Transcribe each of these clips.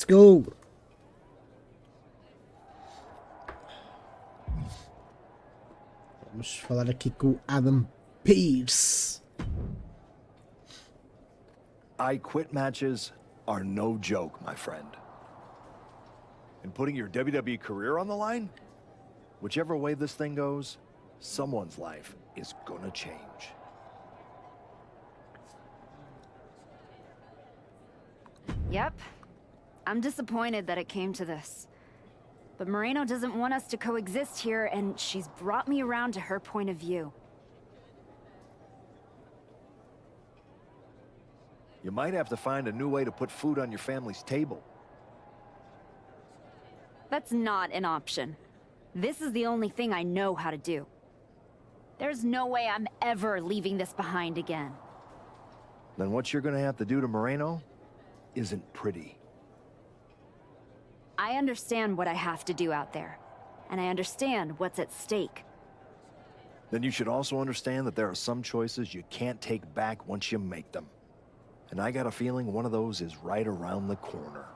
Let's go. Vamos falar aqui com o Adam Pearce. I quit matches are no joke, my friend. And putting your WWE career on the line? Whichever way this thing goes, someone's life is gonna change. Yep. I'm disappointed that it came to this. But Moreno doesn't want us to coexist here, and she's brought me around to her point of view. You might have to find a new way to put food on your family's table. That's not an option. This is the only thing I know how to do. There's no way I'm ever leaving this behind again. Then what you're gonna have to do to Moreno isn't pretty. I understand what I have to do out there, and I understand what's at stake. Then you should also understand that there are some choices you can't take back once you make them. And I got a feeling one of those is right around the corner.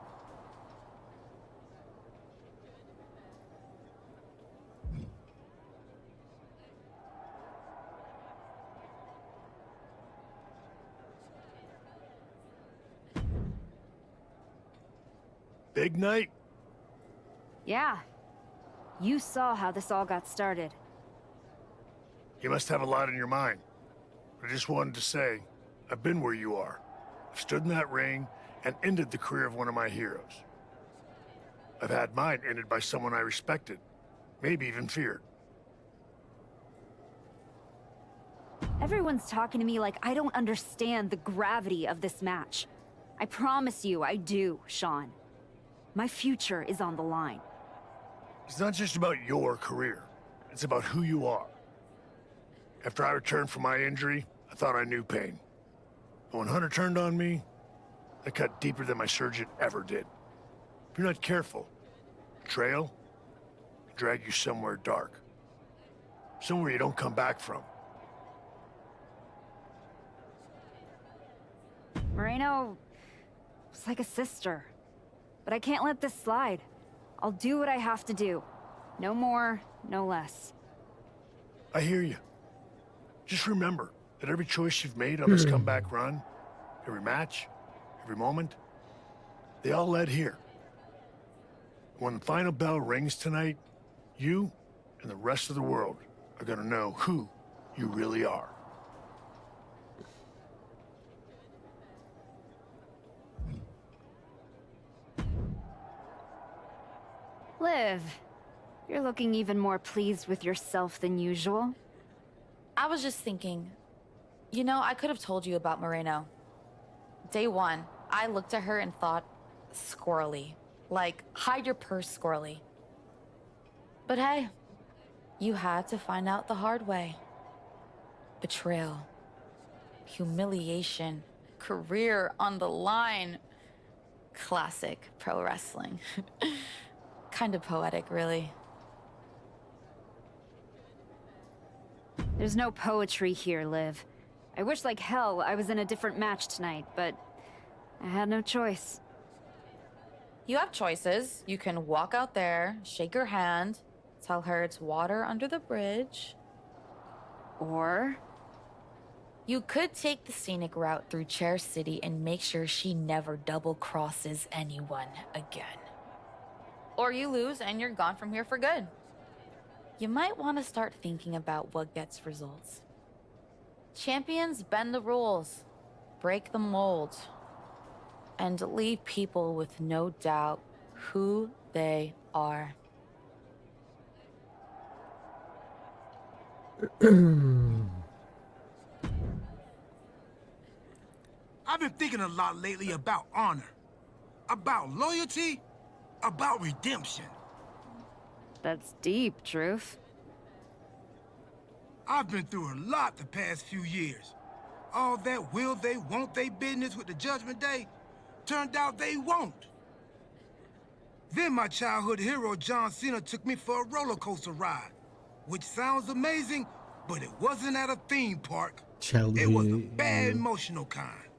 Big night? Yeah. You saw how this all got started. You must have a lot in your mind. I just wanted to say, I've been where you are. I've stood in that ring and ended the career of one of my heroes. I've had mine ended by someone I respected, maybe even feared. Everyone's talking to me like I don't understand the gravity of this match. I promise you I do, Sean. My future is on the line. It's not just about your career. It's about who you are. After I returned from my injury, I thought I knew pain. But when Hunter turned on me, that cut deeper than my surgeon ever did. If you're not careful, betrayal can drag you somewhere dark. Somewhere you don't come back from. Moreno was like a sister. But I can't let this slide. I'll do what I have to do. No more, no less. I hear you. Just remember that every choice you've made on this comeback run, every match, every moment, they all led here. When the final bell rings tonight, you and the rest of the world are gonna know who you really are. Liv, you're looking even more pleased with yourself than usual. I was just thinking, you know, I could have told you about Moreno. Day one, I looked at her and thought, squirrely. Like, hide your purse, squirrely. But hey, you had to find out the hard way. Betrayal, humiliation, career on the line. Classic pro wrestling. Kind of poetic, really. There's no poetry here, Liv. I wish like hell I was in a different match tonight, but I had no choice. You have choices. You can walk out there, shake her hand, tell her it's water under the bridge. Or You could take the scenic route through Chair City and make sure she never double crosses anyone again. Or you lose and you're gone from here for good. You might want to start thinking about what gets results. Champions bend the rules, break the mold, and leave people with no doubt who they are. I've been thinking a lot lately about honor, about loyalty, about redemption. that's deep, Truth. I've been through a lot the past few years. All that will they, won't they business with the Judgment Day turned out they won't. Then my childhood hero John Cena took me for a roller coaster ride, which sounds amazing, but it wasn't at a theme park. It was a bad emotional kind.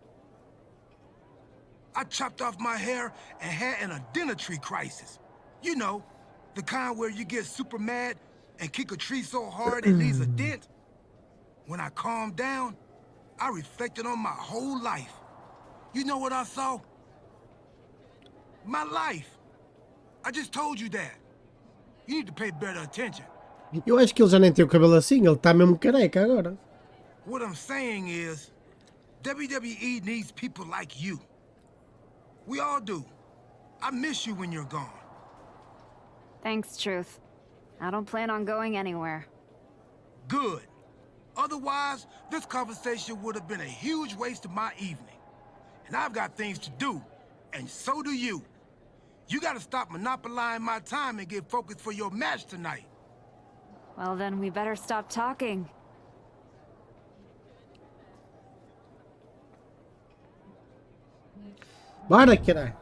I chopped off my hair and had an identity crisis. You know, the kind where you get super mad and kick a tree so hard it leaves a dent. When I calmed down, I reflected on my whole life. You know what I saw? My life. I just told you that. You need to pay better attention. Eu acho que ele já nem tem o cabelo assim, ele está mesmo careca agora. What I'm saying is, WWE needs people like you. We all do. I miss you when you're gone. Thanks, Truth. I don't plan on going anywhere. Good. Otherwise, this conversation would have been a huge waste of my evening. And I've got things to do, and so do you. You gotta stop monopolizing my time and get focused for your match tonight. Well, then we better stop talking. Bora, caralho.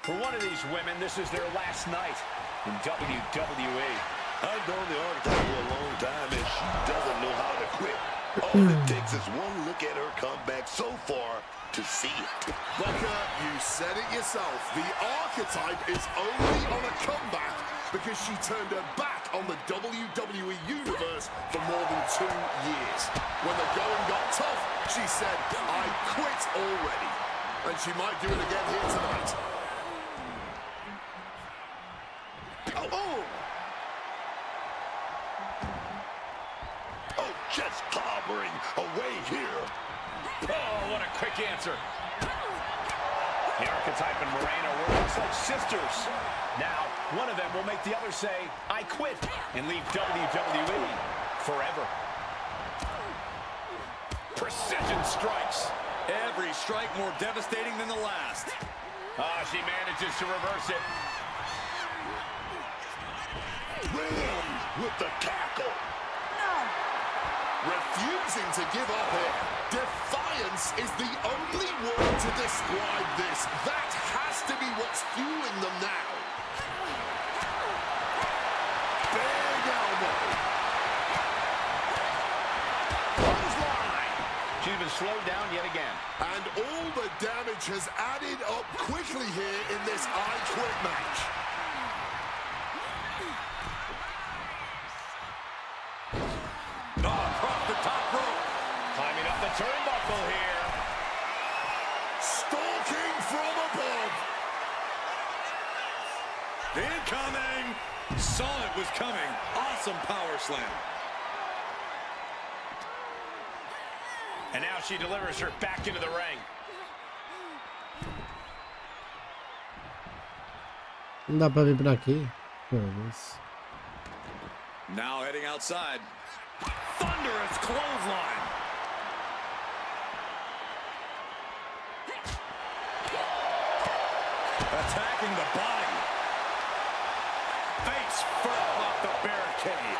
For one of these women, this is their last night in WWE. I've known the article for a long time, and she doesn't know how to quit. All it takes is one look at her comeback so far to see it. Becca, you said it yourself. The archetype is only on a comeback because she turned her back on the WWE Universe for more than 2 years. When the going got tough, she said, I quit already. And she might do it again here tonight. Oh! Oh, just clobbering away here. Oh, what a quick answer. The archetype and Moreno were almost like sisters. Now, one of them will make the other say, I quit, and leave WWE forever. Precision strikes. Every strike more devastating than the last. Ah, she manages to reverse it. Ram with the tackle. Refusing to give up here. Defiance is the only word to describe this. That has to be what's fueling them now. Big elbow. Clothesline. She's been slowed down yet again. And all the damage has added up quickly here in this I Quit match. Across the top rope. Climbing up the turnbuckle here. Stalking from above. Incoming. Saw it was coming. Awesome power slam. And now she delivers her back into the ring. Não dá para vir para aqui. Foda-se. Now heading outside. Thunderous clothesline. Attacking the body. Face first off the barricade.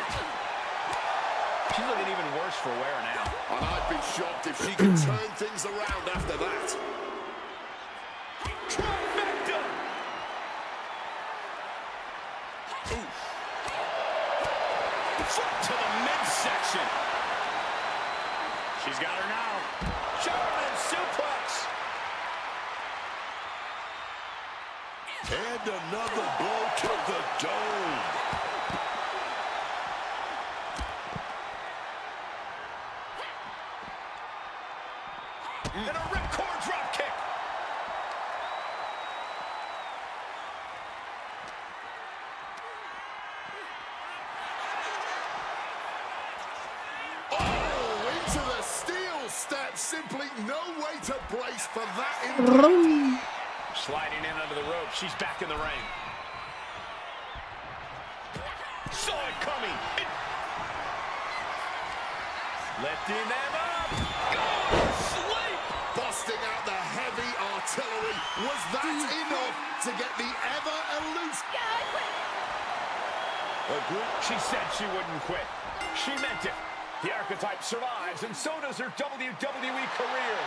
She's looking even worse for wear now. And I'd be shocked if she could turn things around after that. Trifecta. Foot to the midsection. She's got her now. German suplex. And another blow to the dome. And a ripcord drop kick. Oh, into the steel step. Simply no way to brace for that impact. Sliding in under the rope. She's back in the ring. Saw it coming. Lifting them up. Oh, sleep. Busting out the heavy artillery. Was that enough to get the ever-elusive? She said she wouldn't quit. She meant it. The archetype survives, and so does her WWE career.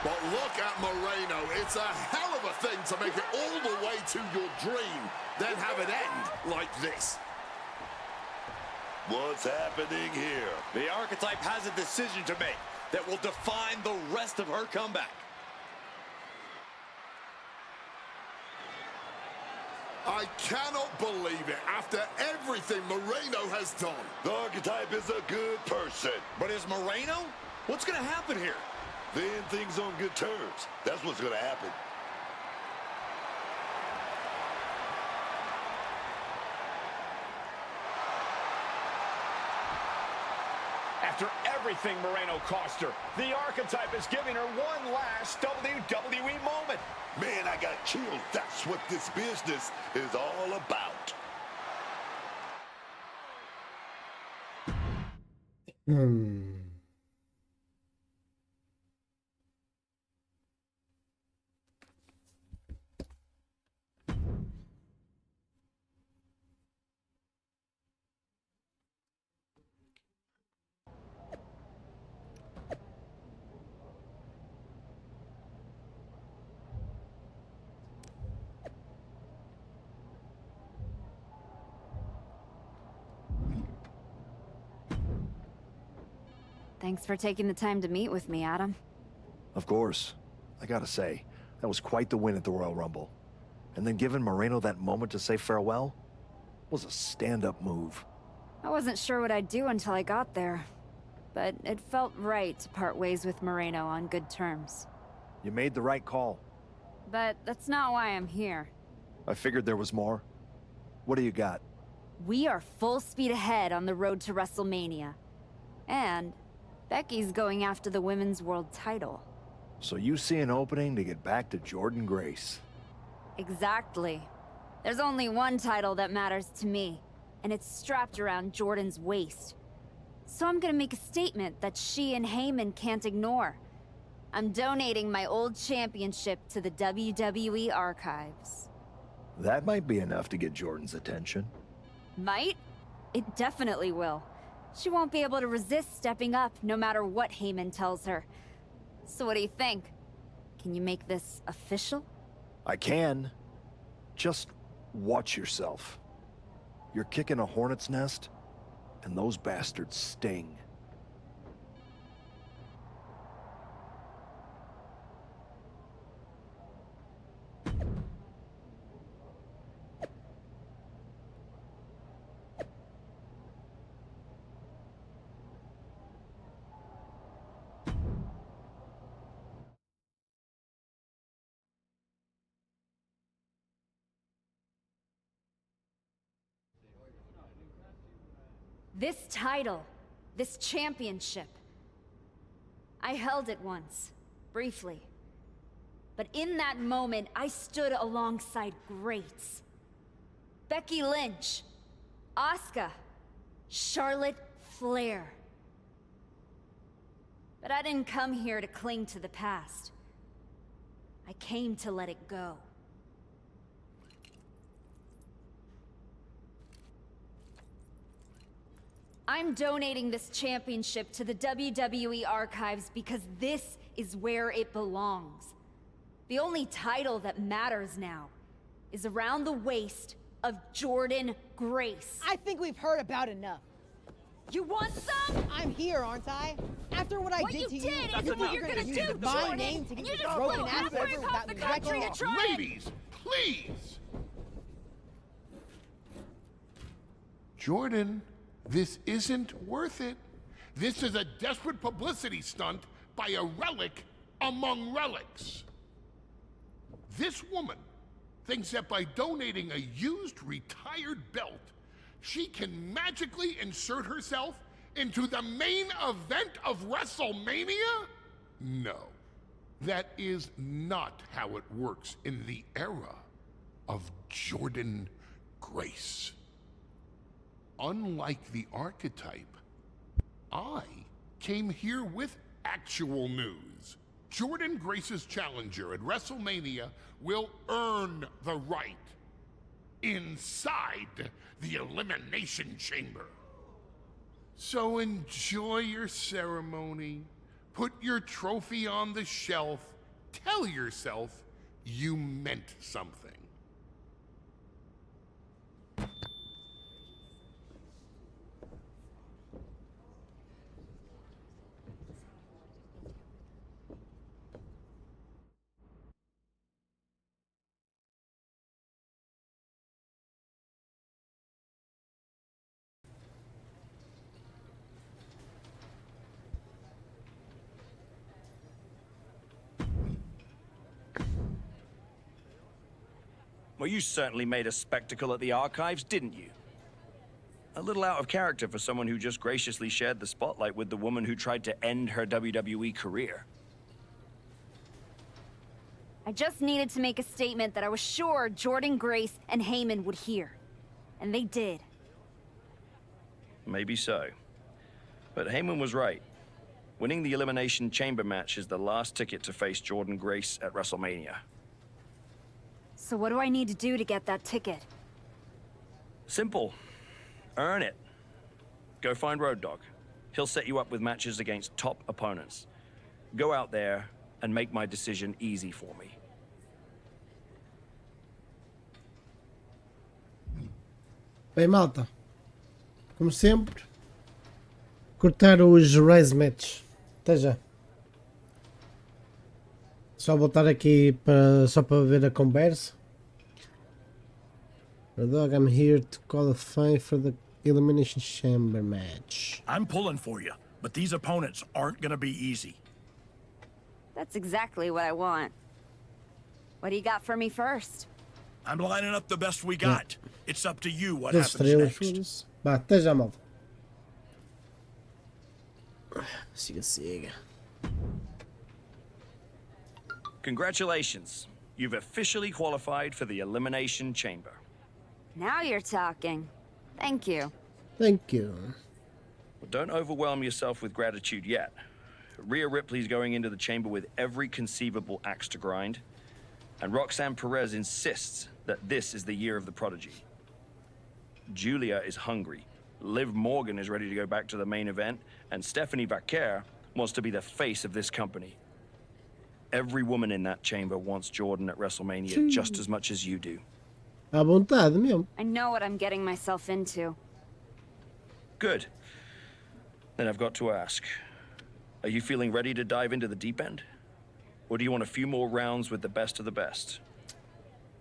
But look at Moreno. It's a hell of a thing to make it all the way to your dream, then have it end like this. What's happening here? The archetype has a decision to make that will define the rest of her comeback. I cannot believe it. After everything Moreno has done. The archetype is a good person. But is Moreno? What's going to happen here? They end things on good terms. That's what's going to happen. After everything Moreno cost her, the archetype is giving her one last WWE moment. Man, I got chills. That's what this business is all about. Thanks for taking the time to meet with me, Adam. Of course. I gotta say, that was quite the win at the Royal Rumble. And then giving Moreno that moment to say farewell was a stand-up move. I wasn't sure what I'd do until I got there, but it felt right to part ways with Moreno on good terms. You made the right call. But that's not why I'm here. I figured there was more. What do you got? We are full speed ahead on the road to WrestleMania. And Becky's going after the Women's World title. So you see an opening to get back to Jordynne Grace. Exactly. There's only one title that matters to me, and it's strapped around Jordynne's waist. So I'm gonna make a statement that she and Heyman can't ignore. I'm donating my old championship to the WWE archives. That might be enough to get Jordynne's attention. Might? It definitely will. She won't be able to resist stepping up no matter what Heyman tells her. So what do you think? Can you make this official? I can. Just watch yourself. You're kicking a hornet's nest, and those bastards sting. This title, this championship, I held it once, briefly. But in that moment, I stood alongside greats. Becky Lynch, Asuka, Charlotte Flair. But I didn't come here to cling to the past. I came to let it go. I'm donating this championship to the WWE archives because this is where it belongs. The only title that matters now is around the waist of Jordynne Grace. I think we've heard about enough. You want some? I'm here, aren't I? After what I did to you, is what you're gonna do, my Jordan. name to get You you just broken flew ass halfway over across without the me country wrecking to it. try and... Ladies, please! Jordan, this isn't worth it. This is a desperate publicity stunt by a relic among relics. This woman thinks that by donating a used retired belt, she can magically insert herself into the main event of WrestleMania? No, that is not how it works in the era of Jordynne Grace. Unlike the archetype, I came here with actual news. Jordynne Grace's challenger at WrestleMania will earn the right inside the Elimination Chamber. So enjoy your ceremony, put your trophy on the shelf, tell yourself you meant something. Well, you certainly made a spectacle at the archives, didn't you? A little out of character for someone who just graciously shared the spotlight with the woman who tried to end her WWE career. I just needed to make a statement that I was sure Jordan Grace and Heyman would hear. And they did. Maybe so. But Heyman was right. Winning the Elimination Chamber match is the last ticket to face Jordan Grace at WrestleMania. So what do I need to do to get that ticket? Simple. Earn it. Go find Road Dogg. He'll set you up with matches against top opponents. Go out there and make my decision easy for me. Bem, malta. Como sempre, cortar os Rise Match. Até já. Só voltar aqui só para ver a conversa. Dog, I'm here to qualify for the Elimination Chamber match. I'm pulling for you, but these opponents aren't gonna be easy. That's exactly what I want. What do you got for me first? I'm lining up the best we got. It's up to you what Das happens estrelas, next. foda-se. Vá, até já, malta. Siga, siga. Congratulations. You've officially qualified for the Elimination Chamber. Now you're talking. Thank you. Thank you. But don't overwhelm yourself with gratitude yet. Rhea Ripley's going into the chamber with every conceivable axe to grind. And Roxanne Perez insists that this is the year of the prodigy. Julia is hungry. Liv Morgan is ready to go back to the main event. And Stephanie Vaquer wants to be the face of this company. Every woman in that chamber wants Jordan at WrestleMania just as much as you do. À vontade mesmo. I know what I'm getting myself into. Good. Then I've got to ask, are you feeling ready to dive into the deep end? Or do you want a few more rounds with the best of the best?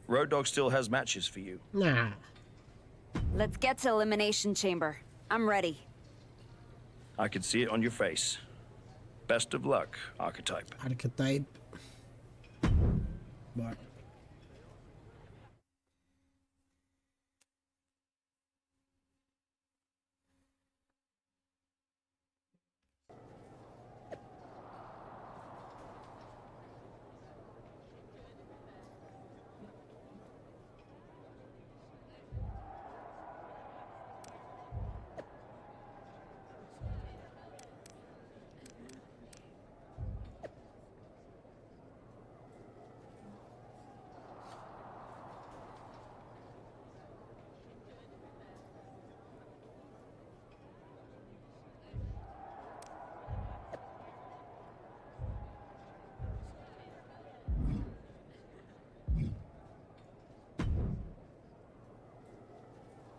Road Dogg still has matches for you. Nah. Let's get to Elimination Chamber. I'm ready. I can see it on your face. Best of luck, Archetype. Archetype. Bora.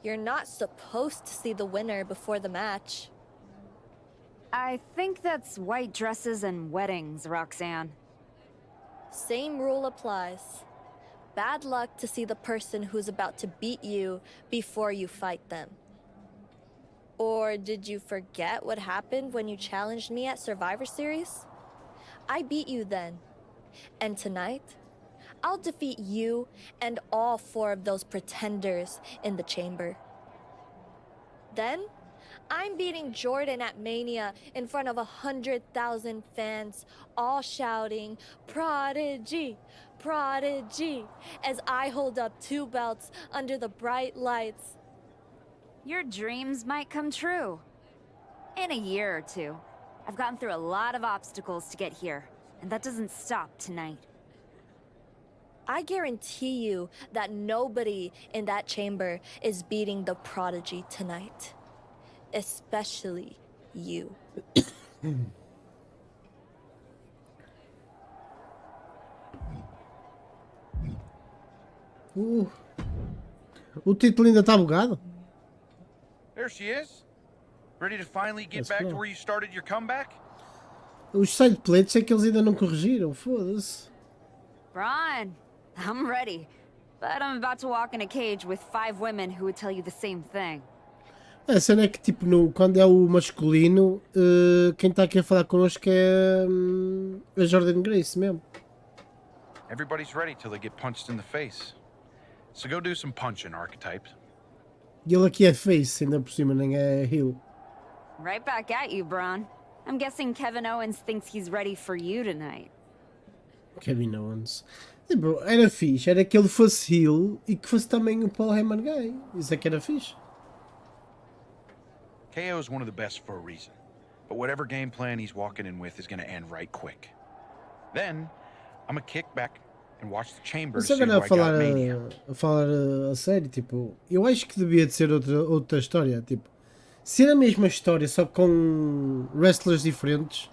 You're not supposed to see the winner before the match. I think that's white dresses and weddings, Roxanne. Same rule applies. Bad luck to see the person who's about to beat you before you fight them. Or did you forget what happened when you challenged me at Survivor Series? I beat you then. And tonight, I'll defeat you and all 4 of those pretenders in the chamber. Then, I'm beating Jordan at Mania in front of 100,000 fans, all shouting, "Prodigy, Prodigy," as I hold up 2 belts under the bright lights. Your dreams might come true. In a year or 2. I've gotten through a lot of obstacles to get here, and that doesn't stop tonight. I guarantee you that nobody in that chamber is beating the Prodigy tonight. especially you. O título ainda está bugado? There she is. Ready to finally get back to where you started your comeback? Os side plates é que eles ainda não corrigiram, foda-se. Braun, I'm ready. But I'm about to walk in a cage with 5 women who would tell you the same thing. A cena é que, tipo, quando é o masculino, quem está aqui a falar connosco é a Jordan Grace mesmo. Everybody's ready till they get punched in the face. So go do some punching, archetypes. E ele aqui é face, ainda por cima, nem é heel. Right back at you, Braun. I'm guessing Kevin Owens thinks he's ready for you tonight. Kevin Owens. Tipo, era fixe, era que ele fosse heel e que fosse também o Paul Heyman gay. Isso é que era fixe. KO is one of the best for a reason. But whatever game plan he's walking in with is going to end right quick. Then, I'm going to kick back and watch the chamber to see who I got Mania. A falar a sério, tipo, eu acho que devia de ser outra história, tipo, ser a mesma história só com wrestlers diferentes,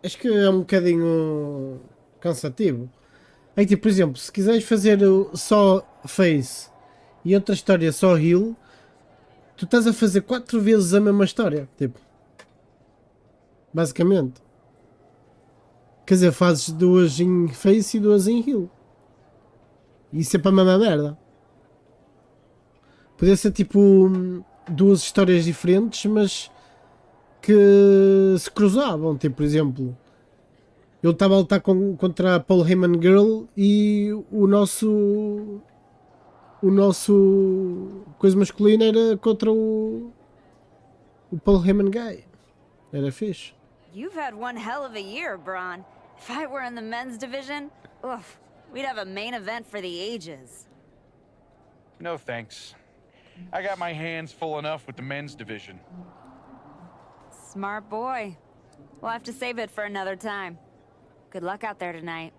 acho que é um bocadinho cansativo. Aí, tipo, por exemplo, se quiseres fazer só face e outra história só heel, tu estás a fazer 4 vezes a mesma história, tipo, basicamente. Quer dizer, fazes 2 em face e 2 em heel. E sempre a mesma merda. Podia ser tipo 2 histórias diferentes, mas que se cruzavam. Tipo, por exemplo, eu estava a lutar contra a Paul Heyman Girl e o nosso coisa masculina era contra o Paul Heyman Guy. Era fixe. You've had one hell of a year, Braun. If I were in the men's division, oof, we'd have a main event for the ages. No thanks. I got my hands full enough with the men's division. Smart boy. We'll have to save it for another time. Good luck out there tonight.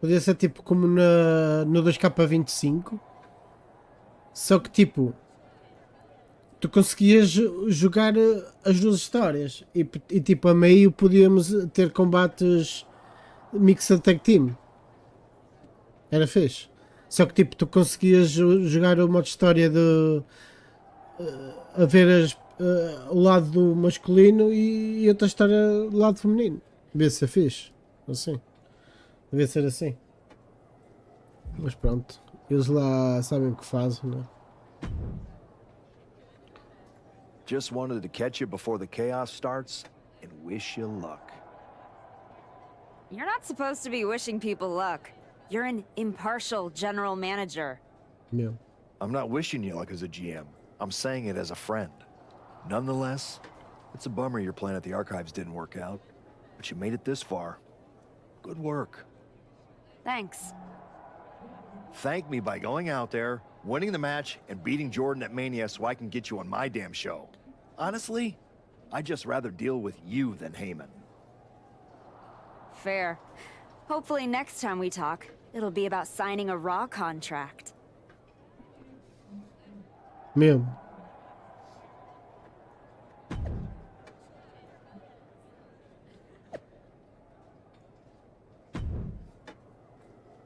Podia ser tipo como no 2K25. Só que tipo, tu conseguias jogar as 2 histórias e tipo a meio podíamos ter combates Mixed Tag Team. Era fixe. Só que tipo, tu conseguias jogar o modo história de a ver o lado do masculino e outra história do lado feminino. Devia ser fixe. Assim. Devia ser assim. Mas pronto. Eles lá sabem o que fazem, né? Just wanted to catch you before the chaos starts and wish you luck. You're not supposed to be wishing people luck. You're an impartial general manager. Yeah. I'm not wishing you luck as a GM. I'm saying it as a friend. Nonetheless, it's a bummer your plan at the archives didn't work out, but you made it this far. Good work. Thanks. Thank me by going out there, winning the match, and beating Jordan at Mania so I can get you on my damn show. Honestly, I'd just rather deal with you than Heyman. Fair. Hopefully next time we talk, it'll be about signing a Raw contract. Mesmo.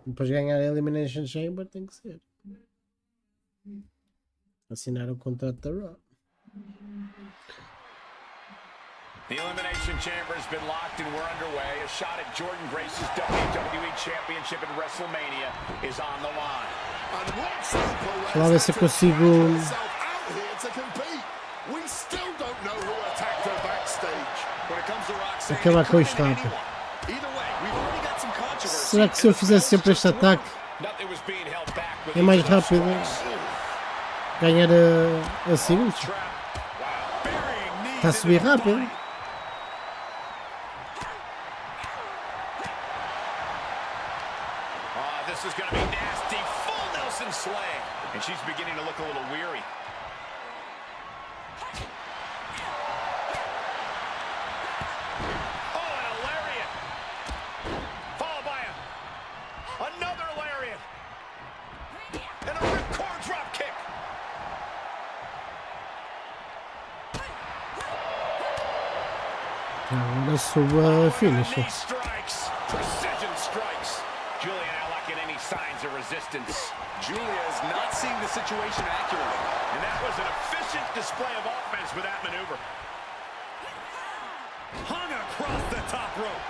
Depois de ganhar a Elimination Chamber tem que ser. Assinar o contrato da Raw. The Elimination Chamber has been locked and we're underway. A shot at Jordan Grace's WWE Championship at WrestleMania is on the line. Deixa lá ver se eu consigo. Acabar com isto rápido. Será que se eu fizesse sempre este ataque é mais rápido ganhar a singles? Está a subir rápido. This is going to be nasty. Full Nelson slam. And she's beginning to look a little weary. Oh, and a lariat. Followed by another lariat. And a ripcord drop kick. Agora soube a finisher. Strikes, precision strikes. Julia now lacking any signs of resistance. Julia is not seeing the situation accurately. And that was an efficient display of offense with that maneuver. Hung across the top rope.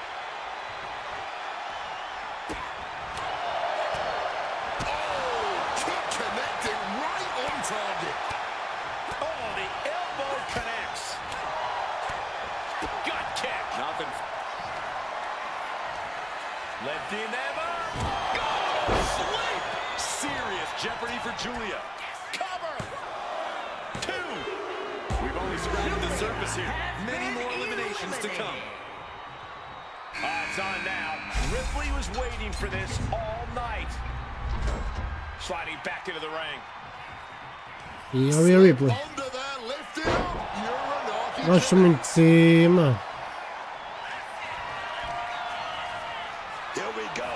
Oh, kick connecting right on target. Oh, the elbow connects. Gut kick. Nothing. Lifting them up. Go to sleep. Serious jeopardy for Julia. Cover. 2. We've only scratched the surface here. Many more eliminations to come. It's on now. Ripley was waiting for this all night. Sliding back into the ring. E a Ripley. Gosto muito de cima. Here we go.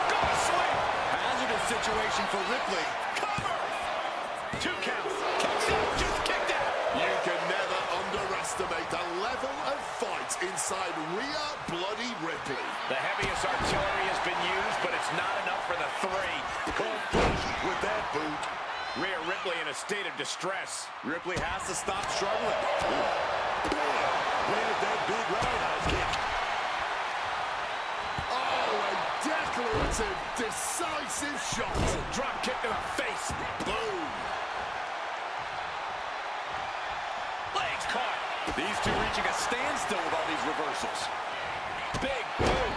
Go to sleep. Hazardous situation for Ripley. Cover. 2 counts. Kicks out. Just kicked out. You can never underestimate the level of fight inside Rhea Bloody Ripley. The heaviest artillery has been used, but it's not enough for the 3. With that boot. Rhea Ripley in a state of distress. Ripley has to stop struggling. Landed that big roundhouse kick. Oh, a declarative, decisive shot. Drop kick to the face. Boom. Legs caught. These two reaching a standstill with all these reversals. Big boot.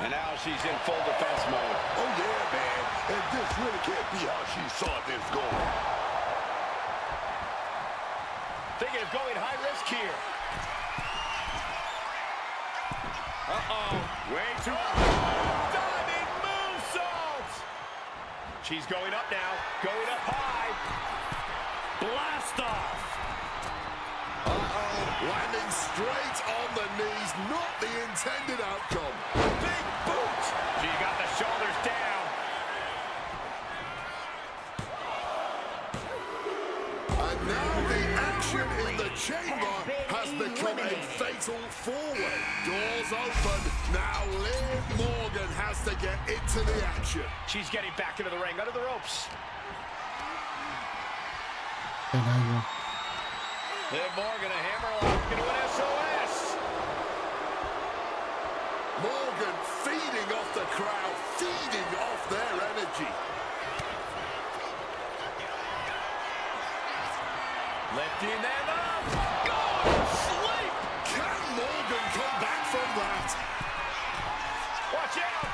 And now she's in full defense mode. Oh, yeah, man. And this really can't be how she saw this going. Thinking of going high risk here. Way too diving moonsault. She's going up now. Going up high. Blast off. Landing straight on the knees, not the intended outcome. Big boot. She got the shoulders down. And now the action in the chamber has become a fatal four-way. Doors open. Now Liv Morgan has to get into the action. She's getting back into the ring, under the ropes. Caralho. Liv Morgan, a hammerlock into an SOS. Morgan feeding off the crowd, feeding off their energy. Lifting them up. Go to sleep. Can Morgan come back from that? Watch out.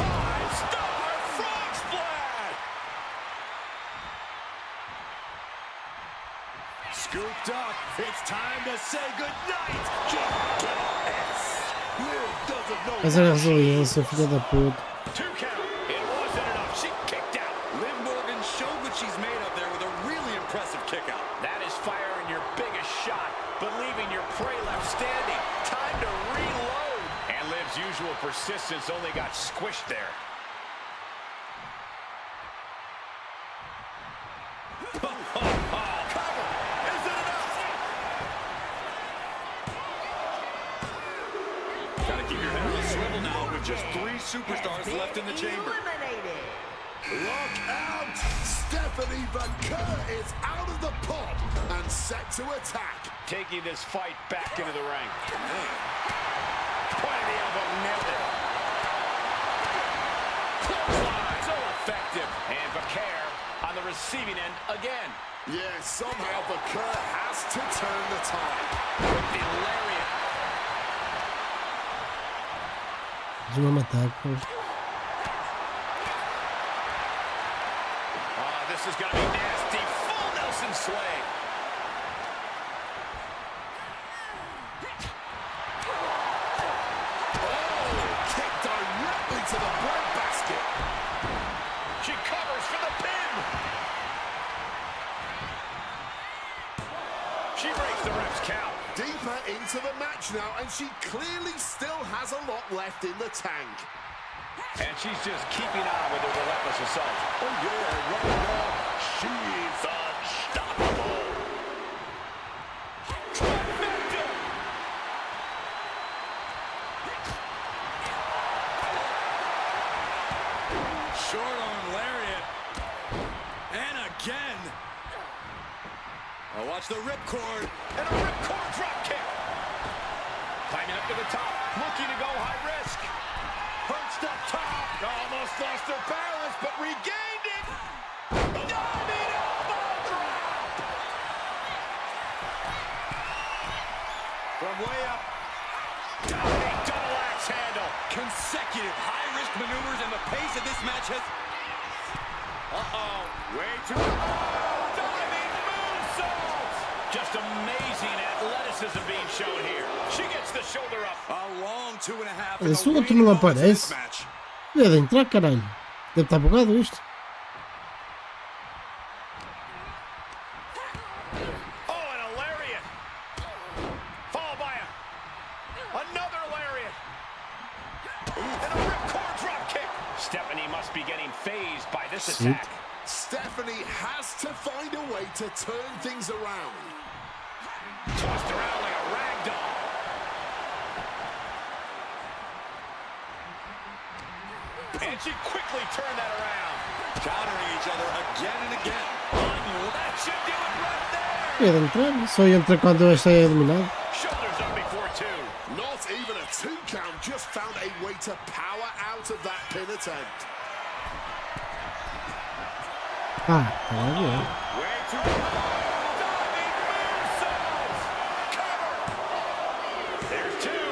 5-star frog splash. Scooped up. It's time to say goodnight. Mas era resiliência, filha da puta. 2 count. It wasn't enough. She kicked out. Liv Morgan showed what she's made of there with a really impressive kick out. That is firing your biggest shot, but leaving your prey left standing. Time to reload. And Liv's usual persistence only got squished there. Just 3 superstars left in the chamber. Look out! Stephanie Vaquer is out of the pod and set to attack. Taking this fight back into the ring. Point of the elbow, nailed it. Clothesline, so effective. And Vaquer on the receiving end again. Yeah, somehow Vaquer has to turn the tide. With the lariat. De uma matar, pô. This is going to be nasty. Full Nelson sway. Oh, kick directly to the breadbasket. She covers for the pin. She breaks the ref's count. Deeper into the match match now, and she clearly still has a lot left in the tank. And she's just keeping on with her relentless assault. Oh yeah, right now, she is unstoppable. Trifecta! Short arm lariat. And again. Oh, watch the ripcord. And a ripcord drop kick. Climbing up to the top, looking to go high risk. Perched up top. Almost lost her balance, but regained it. Diving elbow drop. From way up. Diving double axe handle. Consecutive high-risk maneuvers, and the pace of this match has... Uh-oh. Way too low. Diving moonsaults. Just amazing athleticism being shown here. She gets the shoulder up. A long 2.5. Esse outro não aparece. Deve de entrar, caralho. Deve estar bugado isto. Oh, and a lariat. Followed by another lariat. And a ripcord drop kick. Stephanie must be getting phased by this attack. Stephanie has to find a way to turn things around. Tossed around like a rag doll. And she quickly turned that around. Countering each other again and again. That should do it right there. Deve entrar. Só entra quando esta é eliminado. Shoulders up before two. Not even a 2 count, just found a way to power out of that pin attempt. Ah, tá bem. Way too low. Diving moonsaults. Cover. There's two.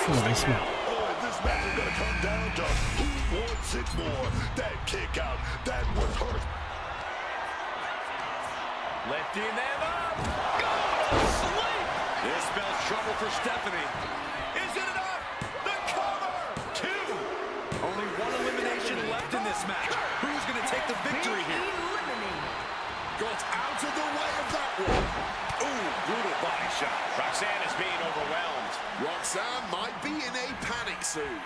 Foda-se, mano. Oh, this match is gonna come down to who wants it more. That kick out, that was hurt. Lifting them up. Go to sleep. This spells trouble for Stephanie. Is it enough? The cover. Two. Only one elimination left in this match. Who's going to take the victory here? Got out of the way of that one. Ooh, brutal body shot. Roxanne is being overwhelmed. Roxanne might be in a panic soon.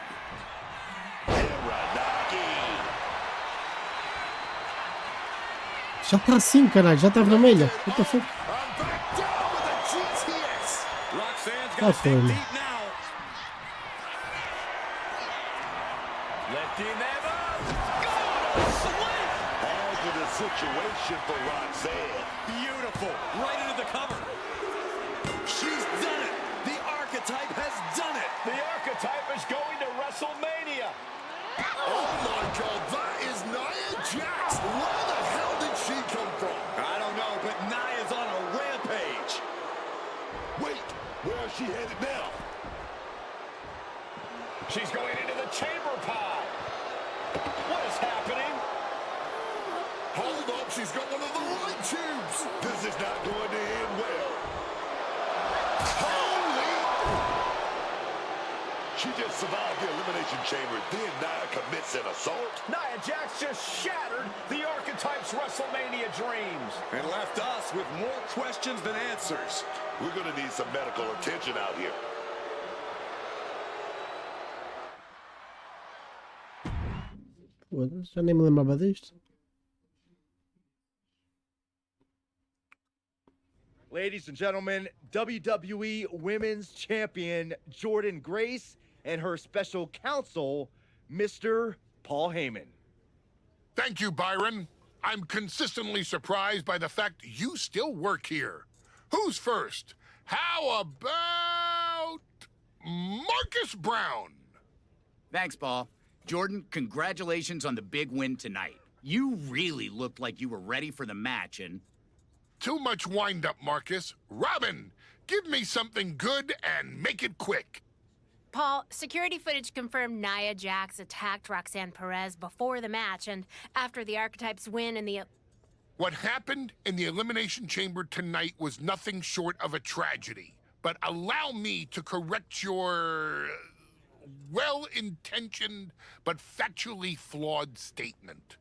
Já está assim, caralho. Já está vermelha. What the fuck? And back down with a GTS. Roxanne's Ah, got to foi, dig mano. deep now. Lifting them up. Go to sleep. Positive situation for Roxanne. Beautiful. Right into the cover. She's done it. The archetype has done it. The archetype is going to WrestleMania. Oh my God, that is Nia Jax. Where the hell did she come from? I don't know, but Nia's on a rampage. Wait, where is she headed now? She's going into the chamber pod. What is happening? Hold up, she's got one of the light tubes. This is not going to end well. She just survived the elimination chamber, then Nia commits an assault. Nia Jax just shattered the archetype's WrestleMania dreams. And left us with more questions than answers. We're going to need some medical attention out here. Foda-se, já nem me lembrava disto. Ladies and gentlemen, WWE Women's Champion Jordynne Grace and her special counsel, Mr. Paul Heyman. Thank you, Byron. I'm consistently surprised by the fact you still work here. Who's first? How about Marcus Brown? Thanks, Paul. Jordan, congratulations on the big win tonight. You really looked like you were ready for the match, and... Too much wind-up, Marcus. Robin, give me something good and make it quick. Paul, security footage confirmed Nia Jax attacked Roxanne Perez before the match and after the Archetypes win in the... What happened in the Elimination Chamber tonight was nothing short of a tragedy. But allow me to correct your well-intentioned but factually flawed statement.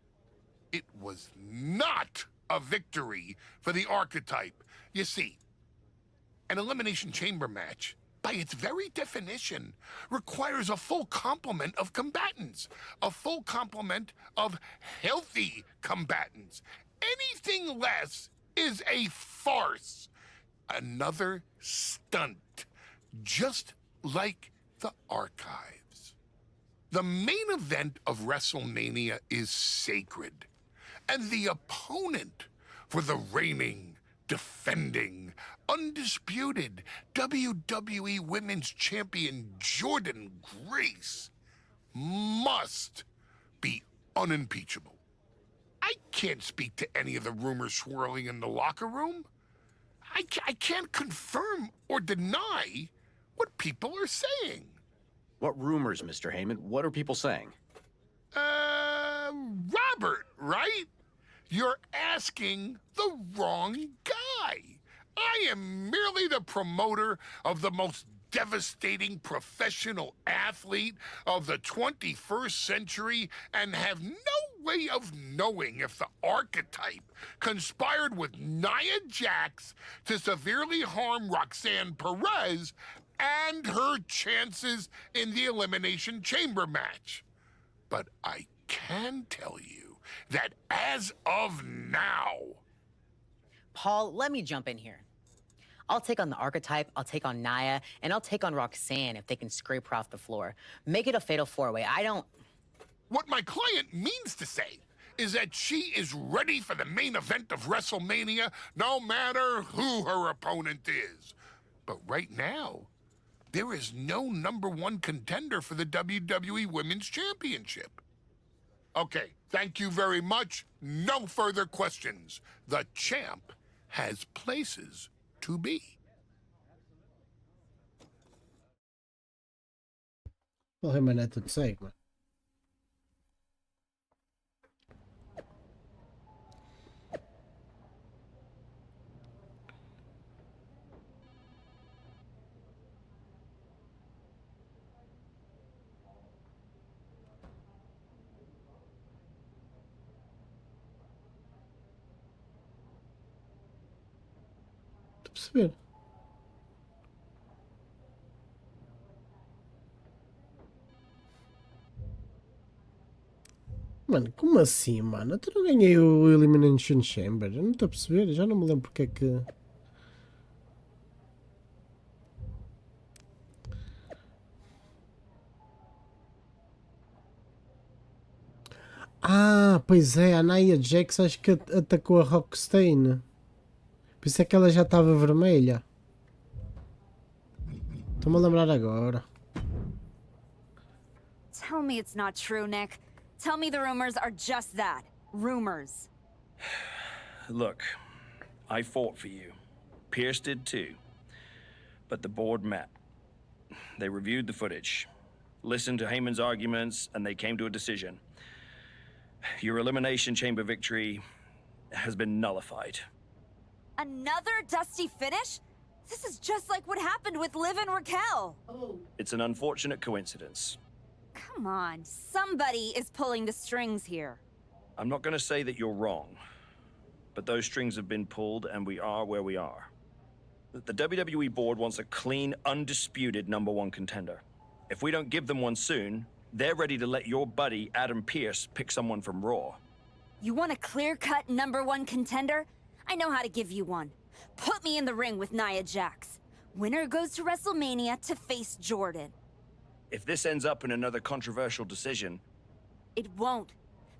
It was not a victory for the Archetype. You see, an Elimination Chamber match by its very definition, requires a full complement of combatants, a full complement of healthy combatants. Anything less is a farce, another stunt, just like the archives. The main event of WrestleMania is sacred, and the opponent for the reigning, defending, undisputed WWE Women's Champion Jordynne Grace must be unimpeachable. I can't speak to any of the rumors swirling in the locker room. I can't confirm or deny what people are saying. What rumors, Mr. Heyman? What are people saying? Robert, right? You're asking the wrong guy. I am merely the promoter of the most devastating professional athlete of the 21st century and have no way of knowing if the archetype conspired with Nia Jax to severely harm Roxanne Perez and her chances in the Elimination Chamber match. But I can tell you that as of now... Paul, let me jump in here. I'll take on the archetype, I'll take on Nia, and I'll take on Roxanne if they can scrape her off the floor. Make it a fatal four-way. I don't... What my client means to say is that she is ready for the main event of WrestleMania, no matter who her opponent is. But right now, there is no #1 contender for the WWE Women's Championship. Okay, thank you very much. No further questions. The champ has places to be. Porra, mas não é tudo segue-me. Perceber. Mano, como assim, mano? Eu não ganhei o Elimination Chamber. Eu não estou a perceber. Já não me lembro porque é que... Ah, pois é. A Nia Jax acho que atacou a Rockstein. Por isso é que ela já estava vermelha. Estou-me a lembrar agora. Tell me it's not true, Nick. Tell me the rumors are just that. Rumors. Look, I fought for you. Pierce did too. But the board met. They reviewed the footage, listened to Heyman's arguments, and they came to a decision. Your Elimination Chamber victory has been nullified. Another dusty finish? This is just like what happened with Liv and Raquel. It's an unfortunate coincidence. Come on, somebody is pulling the strings here. I'm not going to say that you're wrong, but those strings have been pulled and we are where we are. The WWE board wants a clean, undisputed #1 contender. If we don't give them one soon, they're ready to let your buddy Adam Pearce pick someone from Raw. You want a clear-cut #1 contender? I know how to give you one. Put me in the ring with Nia Jax. Winner goes to WrestleMania to face Jordynne. If this ends up in another controversial decision... It won't.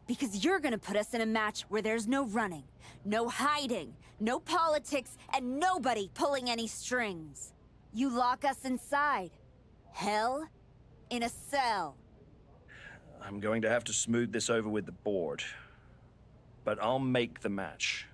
Because you're gonna put us in a match where there's no running, no hiding, no politics, and nobody pulling any strings. You lock us inside. Hell in a cell. I'm going to have to smooth this over with the board. But I'll make the match.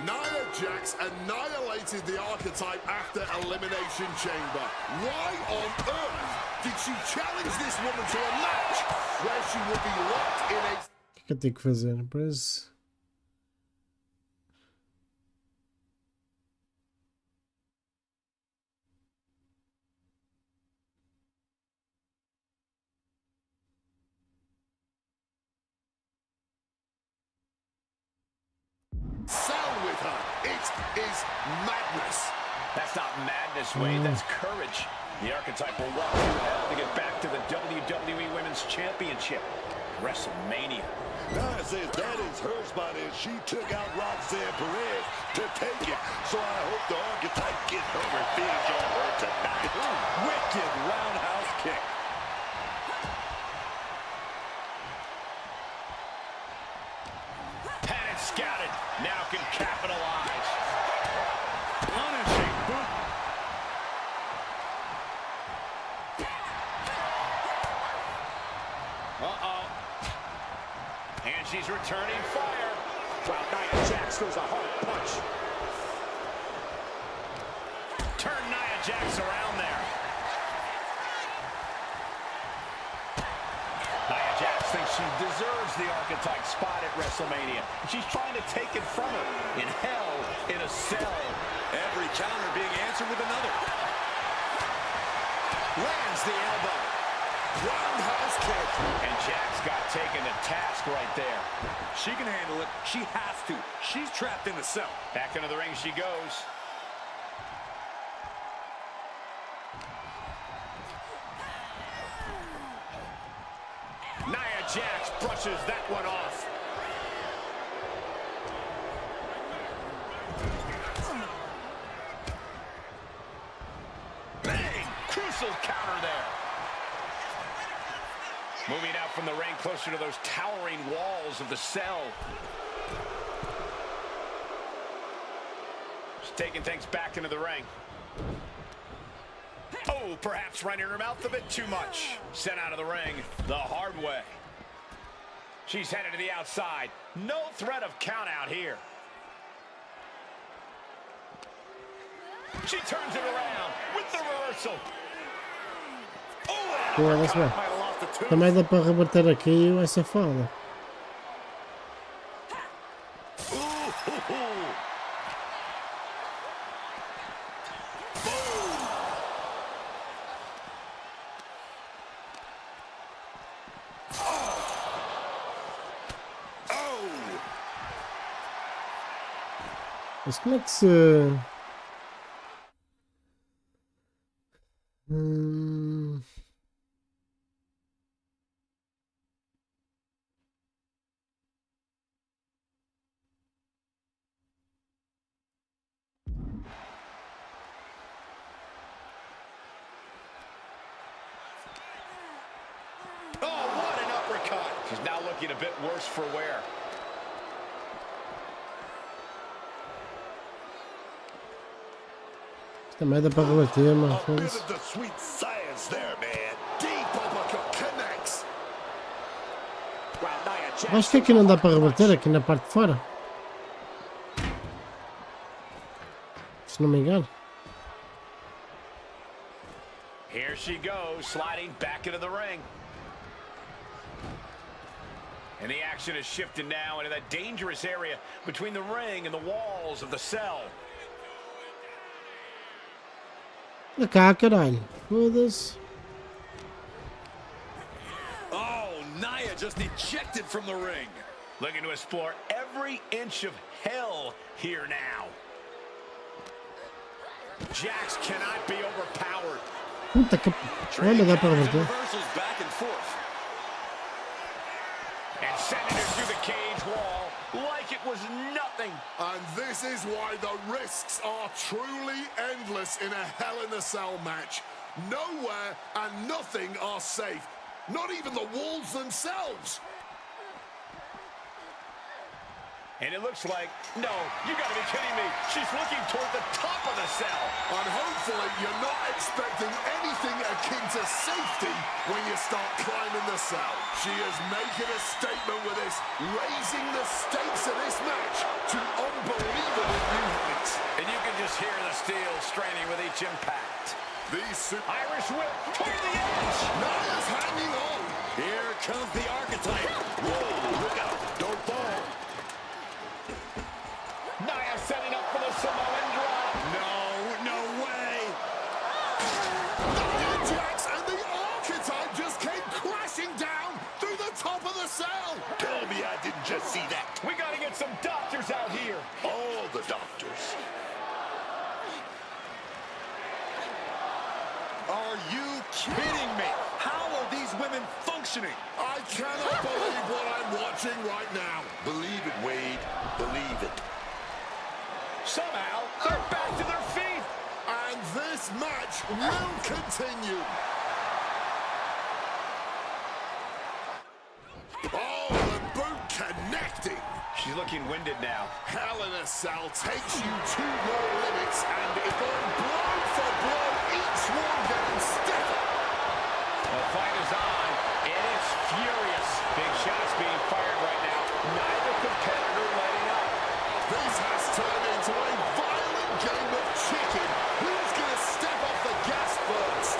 Nia Jax annihilated the archetype after Elimination Chamber. Why on earth did she challenge this woman to a match where she would be locked in a... O que é que eu tenho que fazer? Parece... Sell with her. It is madness. That's not madness, Wade. That's courage. The archetype will walk through hell to get back to the WWE Women's Championship. WrestleMania. Nia says that is her spot, and she took out Roxanne Perez to take it. So I hope the archetype gets her revenge on her tonight. Wicked roundhouse kick. Had it scouted. Now can capitalize. Punishing boot. Uh-oh. And she's returning fire. While Nia Jax throws a hard punch. Turn Nia Jax around there. Nia Jax thinks she deserves the archetype spot at WrestleMania. She's trying to take it from her. In hell, in a cell. Every counter being answered with another. Lands the elbow. Roundhouse kick. And Jax got taken to task right there. She can handle it. She has to. She's trapped in the cell. Back into the ring she goes. Nia Jax brushes that one off. Bang! Crucial counter there. Moving out from the ring closer to those towering walls of the cell. She's taking things back into the ring. Oh, perhaps running her mouth a bit too much. Sent out of the ring the hard way. She's headed to the outside. No threat of count out here. She turns it around with the reversal. Foda-se, bem. Também dá para rebater aqui e vai ser foda. Mas como é que se... She's now looking a bit worse for wear. Também dá para rebater, mano. A bit of the sweet science there, man. Deep uppercut connects. Acho que aqui não dá para rebater, aqui na parte de fora. Se não me engano. Here she goes, sliding back into the ring. And the action is shifted now into that dangerous area between the ring and the walls of the cell. Da cá, caralho. Foda-se. Oh, Nia just ejected from the ring. Looking to explore every inch of hell here now. Jax cannot be overpowered. Puta que... Olha, dá para rebater. Back and forth. And sending her through the cage wall like it was nothing. And this is why the risks are truly endless in a Hell in a Cell match. Nowhere and nothing are safe. Not even the walls themselves. And it looks like, no, you gotta be kidding me. She's looking toward the top of the cell. And hopefully you're not expecting anything akin to safety when you start climbing the cell. She is making a statement with this, raising the stakes of this match to unbelievable straining with each impact. These Irish whip toward the edge. Nia's hanging on. Here comes the archetype. Whoa, look out. Don't fall. Nia setting up for the Samoan drop. No way. Nia Jax and the archetype just came crashing down through the top of the cell. Tell me I didn't just see that. We got to get some doctors out here. All the doctors. Are you kidding me? How are these women functioning? I cannot believe what I'm watching right now. Believe it, Wade. Believe it. Somehow, they're back to their feet. And this match will continue. Oh, the boot connecting. She's looking winded now. Hell in a Cell takes you to your limits, and if on blow for blow, each one getting stiffer. The fight is on, and it's furious. Big shots being fired right now. Neither competitor letting up. This has turned into a violent game of chicken. Who's going to step off the gas first?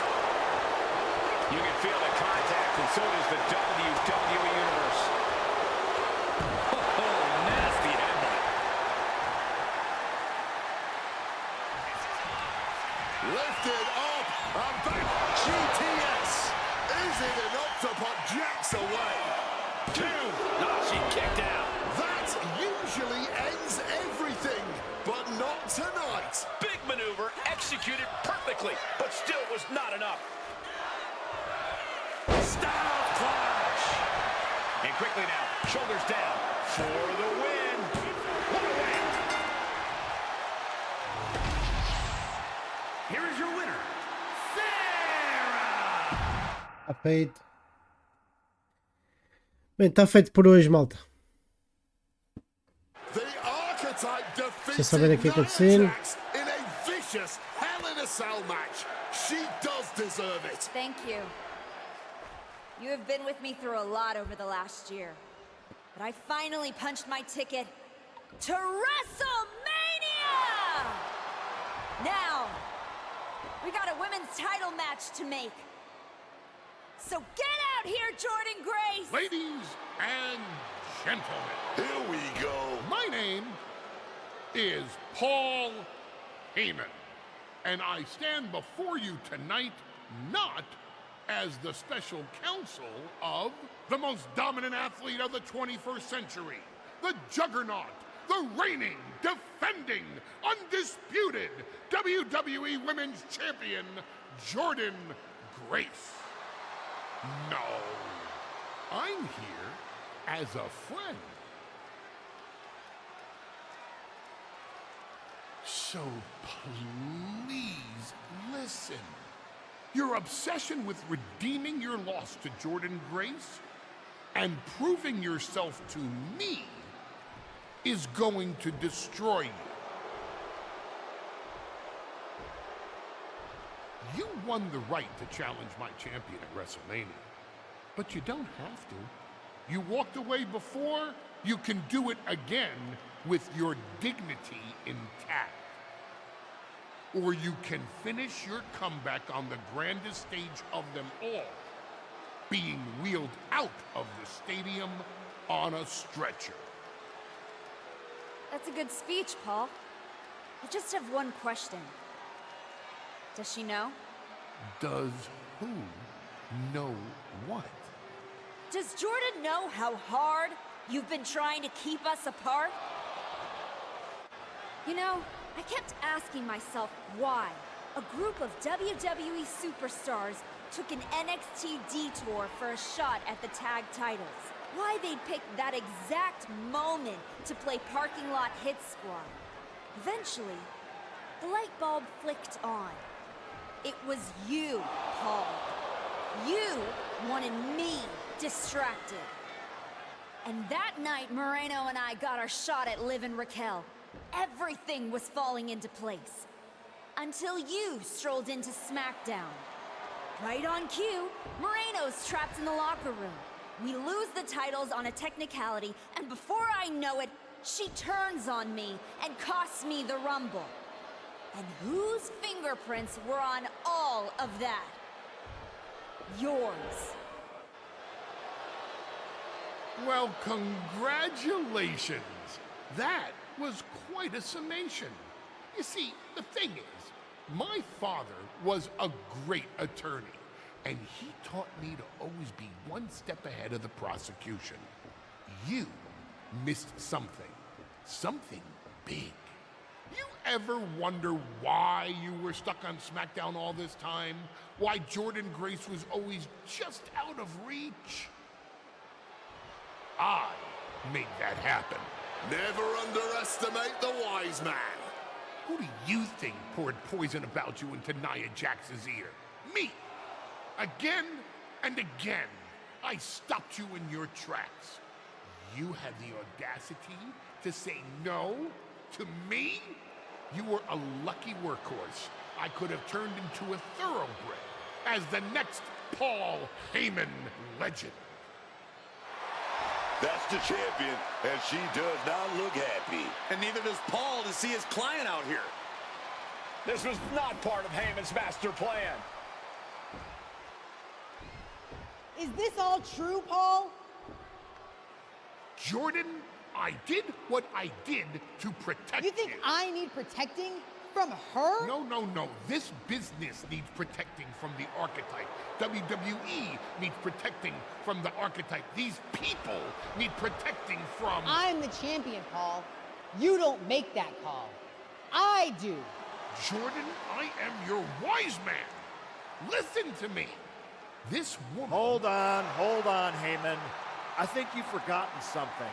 You can feel the contact, and so does the WWE Universe. Oh, nasty headbutt. Lifted up and back. GTS. Is it enough to put Jax away? 2. Oh, she kicked out. That usually ends everything, but not tonight. Big maneuver, executed perfectly, but still was not enough. Style clash. And quickly now, shoulders down for the win. What a win! Here is your winner, Está feito. Bem, está feito por hoje, malta. The archetype Vocês sabem o que acontecer. in a vicious Hell in a Cell match. She does deserve it. Thank you. You have been with me through a lot over the last year. But I finally punched my ticket to WrestleMania! Now, we got a women's title match to make. So get out here, Jordan Grace! Ladies and gentlemen, here we go. My name is Paul Heyman, and I stand before you tonight not as the special counsel of the most dominant athlete of the 21st century, the juggernaut, the reigning, defending, undisputed WWE Women's Champion, Jordan Grace. No, I'm here as a friend. So please listen. Your obsession with redeeming your loss to Jordan Grace and proving yourself to me is going to destroy you. You won the right to challenge my champion at WrestleMania, but you don't have to. You walked away before, you can do it again with your dignity intact. Or you can finish your comeback on the grandest stage of them all, being wheeled out of the stadium on a stretcher. That's a good speech, Paul. I just have one question. Does she know? Does who know what? Does Jordan know how hard you've been trying to keep us apart? You know, I kept asking myself why a group of WWE superstars took an NXT detour for a shot at the tag titles. Why they'd pick that exact moment to play parking lot hit squad. Eventually, the light bulb flicked on. It was you, Paul. You wanted me distracted. And that night, Moreno and I got our shot at Liv and Raquel. Everything was falling into place. Until you strolled into SmackDown. Right on cue, Moreno's trapped in the locker room. We lose the titles on a technicality, and before I know it, she turns on me and costs me the Rumble. And whose fingerprints were on all of that? Yours. Well, congratulations. That was quite a summation. You see, the thing is, my father was a great attorney, and he taught me to always be one step ahead of the prosecution. You missed something. Something big. You ever wonder why you were stuck on SmackDown all this time? Why Jordynne Grace was always just out of reach? I made that happen. Never underestimate the wise man. Who do you think poured poison about you into Nia Jax's ear? Me. Again and again, I stopped you in your tracks. You had the audacity to say no to me? You were a lucky workhorse. I could have turned into a thoroughbred as the next Paul Heyman legend. That's the champion, and she does not look happy. And neither does Paul to see his client out here. This was not part of Heyman's master plan. Is this all true, Paul? Jordynne, I did what I did to protect you. You think I need protecting from her? No, no, no. This business needs protecting from the archetype. WWE needs protecting from the archetype. These people need protecting from... I'm the champion, Paul. You don't make that call. I do. Jordynne, I am your wise man. Listen to me. This woman... Hold on, Heyman. I think you've forgotten something.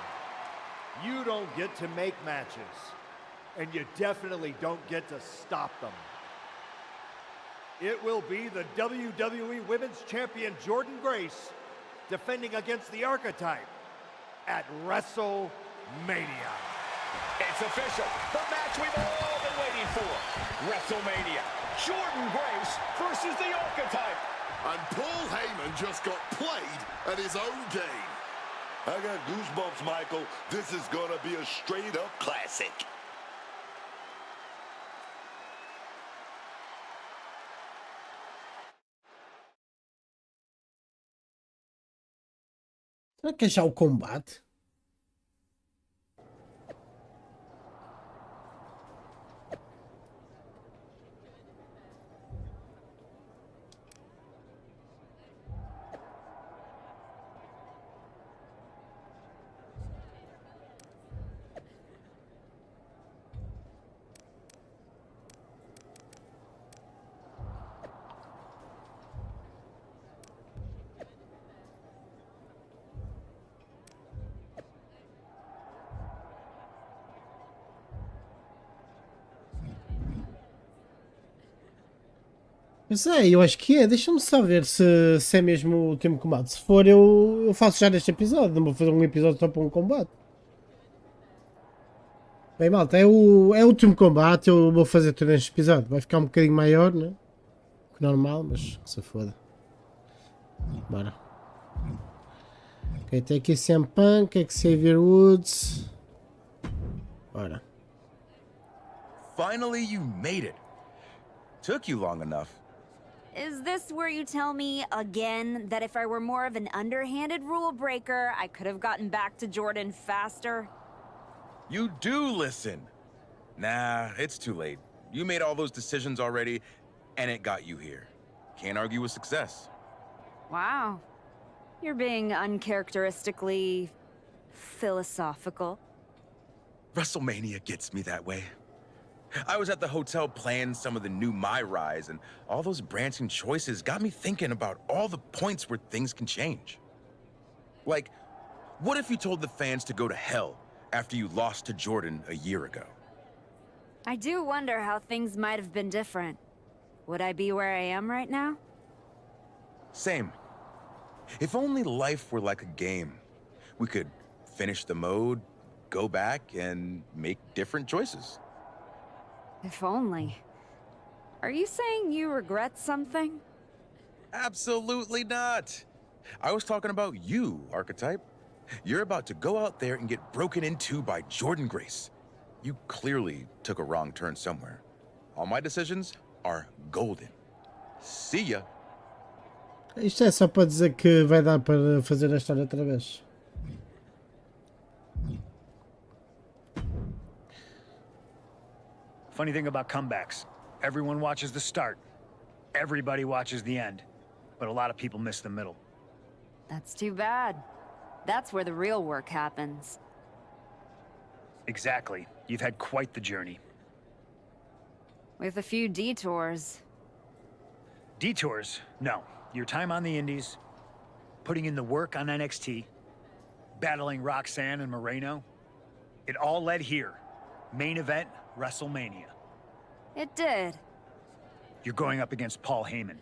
You don't get to make matches. And you definitely don't get to stop them. It will be the WWE Women's Champion Jordynne Grace defending against the Archetype at WrestleMania. It's official. The match we've all been waiting for. WrestleMania. Jordynne Grace versus the Archetype. And Paul Heyman just got played at his own game. I got goosebumps, Michael. This is gonna be a straight-up classic. Será que é já o combate? Eu sei, eu acho que é. Deixa-me só ver se é mesmo o último combate. Se for, eu faço já neste episódio. Não vou fazer um episódio só para um combate. Bem, malta, é o último combate. Eu vou fazer tudo neste episódio. Vai ficar um bocadinho maior, né? Que normal, mas se foda. Bora. Ok, tem aqui CM Punk, Xavier Woods. Bora. Finally, you made it. Took you long enough. Is this where you tell me again that if I were more of an underhanded rule breaker, I could have gotten back to Jordynne faster? You do listen. Nah, it's too late. You made all those decisions already, and it got you here. Can't argue with success. Wow. You're being uncharacteristically philosophical. WrestleMania gets me that way. I was at the hotel playing some of the new Myrise, and all those branching choices got me thinking about all the points where things can change. Like, what if you told the fans to go to hell after you lost to Jordynne a year ago? I do wonder how things might have been different. Would I be where I am right now? Same. If only life were like a game. We could finish the mode, go back, and make different choices. If only. Are you saying you regret something? Absolutely not. I was talking about you, Archetype. You're about to go out there and get broken into by Jordynne Grace. You clearly took a wrong turn somewhere. All my decisions are golden. See ya. Isto é só para dizer que vai dar para fazer a história outra vez. Funny thing about comebacks, everyone watches the start. Everybody watches the end. But a lot of people miss the middle. That's too bad. That's where the real work happens. Exactly. You've had quite the journey. With a few detours. Detours? No. Your time on the Indies, putting in the work on NXT, battling Roxanne and Moreno, it all led here. Main event, WrestleMania. It did. You're going up against Paul Heyman.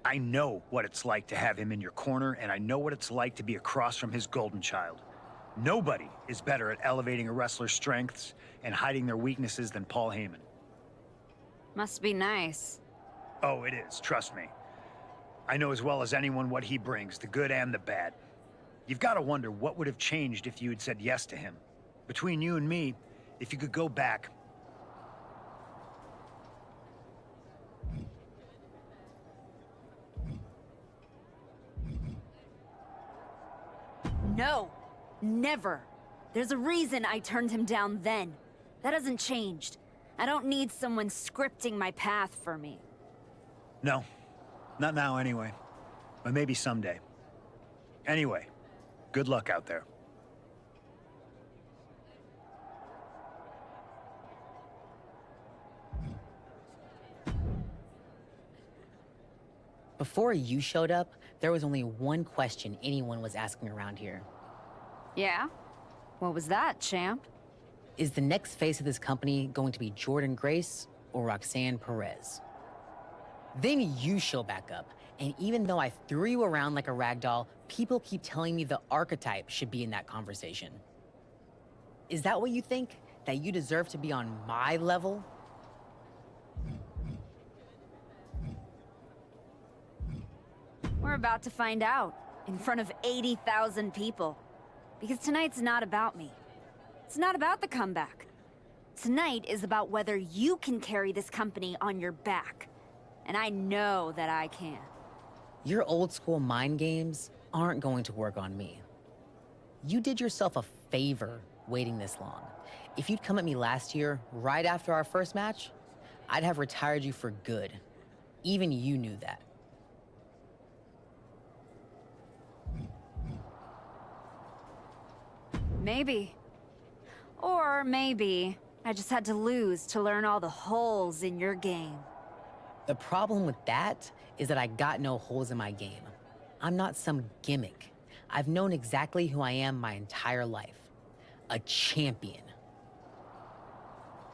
I know what it's like to have him in your corner, and I know what it's like to be across from his golden child. Nobody is better at elevating a wrestler's strengths and hiding their weaknesses than Paul Heyman. Must be nice. Oh, it is, trust me. I know as well as anyone what he brings, the good and the bad. You've got to wonder what would have changed if you had said yes to him. Between you and me, if you could go back... No, never. There's a reason I turned him down then. That hasn't changed. I don't need someone scripting my path for me. No, not now anyway. But maybe someday. Anyway, good luck out there. Before you showed up, there was only one question anyone was asking around here. Yeah? What was that, champ? Is the next face of this company going to be Jordynne Grace or Roxanne Perez? Then you show back up, and even though I threw you around like a rag doll, people keep telling me the archetype should be in that conversation. Is that what you think? That you deserve to be on my level? We're about to find out, in front of 80,000 people. Because tonight's not about me. It's not about the comeback. Tonight is about whether you can carry this company on your back. And I know that I can. Your old school mind games aren't going to work on me. You did yourself a favor waiting this long. If you'd come at me last year, right after our first match, I'd have retired you for good. Even you knew that. Maybe. Or maybe I just had to lose to learn all the holes in your game. The problem with that is that I got no holes in my game. I'm not some gimmick. I've known exactly who I am my entire life. A champion.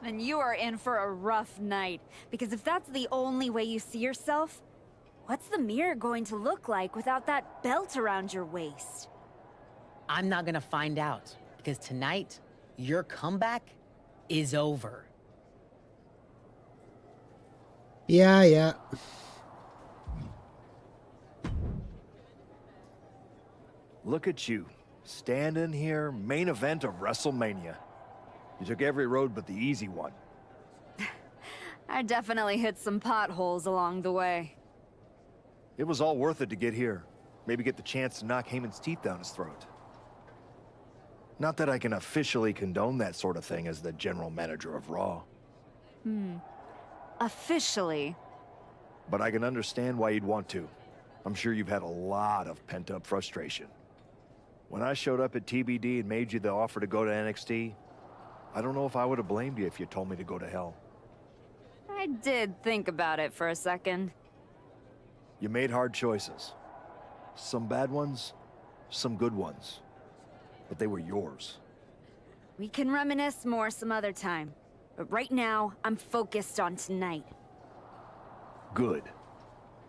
Then you are in for a rough night, because if that's the only way you see yourself, what's the mirror going to look like without that belt around your waist? I'm not gonna find out, because tonight, your comeback is over. Yeah. Look at you, standing here, main event of WrestleMania. You took every road but the easy one. I definitely hit some potholes along the way. It was all worth it to get here. Maybe get the chance to knock Heyman's teeth down his throat. Not that I can officially condone that sort of thing as the general manager of Raw. Officially. But I can understand why you'd want to. I'm sure you've had a lot of pent-up frustration. When I showed up at TBD and made you the offer to go to NXT, I don't know if I would have blamed you if you told me to go to hell. I did think about it for a second. You made hard choices. Some bad ones, some good ones. But they were yours. We can reminisce more some other time. But right now, I'm focused on tonight. Good.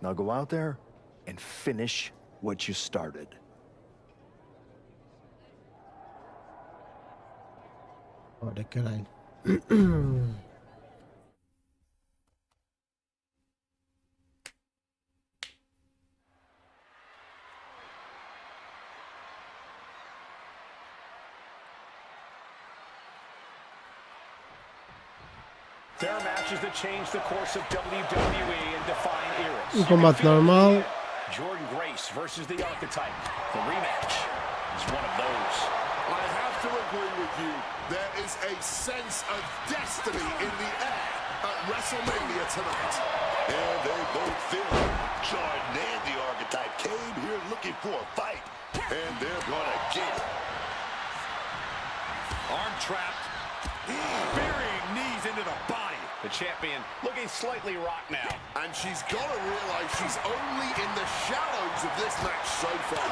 Now go out there and finish what you started. Olha, caralho. There are matches that change the course of WWE and define eras. Combate normal. Jordan Grace versus the Archetype. The rematch is one of those. I have to agree with you. There is a sense of destiny in the air at WrestleMania tonight. And they both feel it. Jordan and the Archetype came here looking for a fight. And they're gonna get it. Arm trapped. Burying knees into the body. The champion looking slightly rocked now. And she's got to realize she's only in the shallows of this match so far.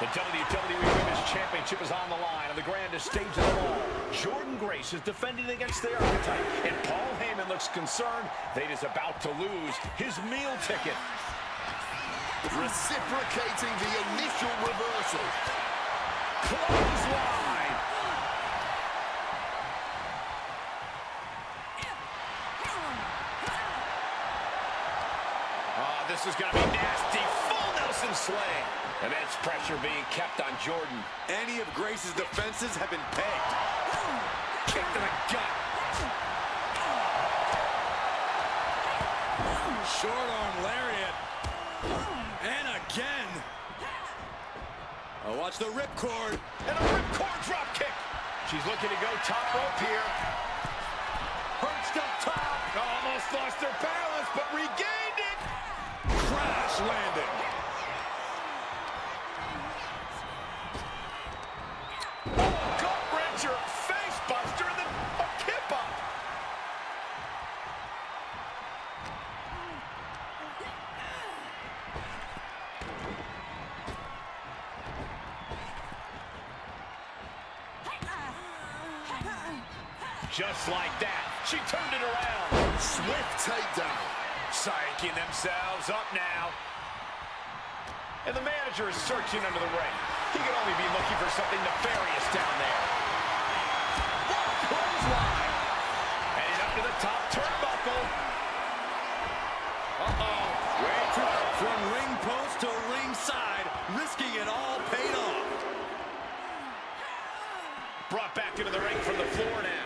The WWE Women's Championship is on the line on the grandest stage of them all. Jordan Grace is defending against the Archetype, and Paul Heyman looks concerned that he's about to lose his meal ticket. Reciprocating the initial reversal. Clothesline. This is going to be nasty. Full Nelson slam. Immense pressure being kept on Jordan. Any of Grace's defenses have been pegged. Kick to the gut. Short arm lariat. And again. Oh, watch the ripcord. And a ripcord drop kick. She's looking to go top rope here. Perched up top. Almost lost her balance, but regained it. Crash landing. Oh, gut wrencher, face buster, and then a kip up. Just like that, she turned it around. Swift takedown. Psyching themselves up now. And the manager is searching under the ring. He could only be looking for something nefarious down there. Clothesline. Heading up to the top turnbuckle. Uh-oh. Way too from ring post to ringside, risking it all paid off. Brought back into the ring from the floor now.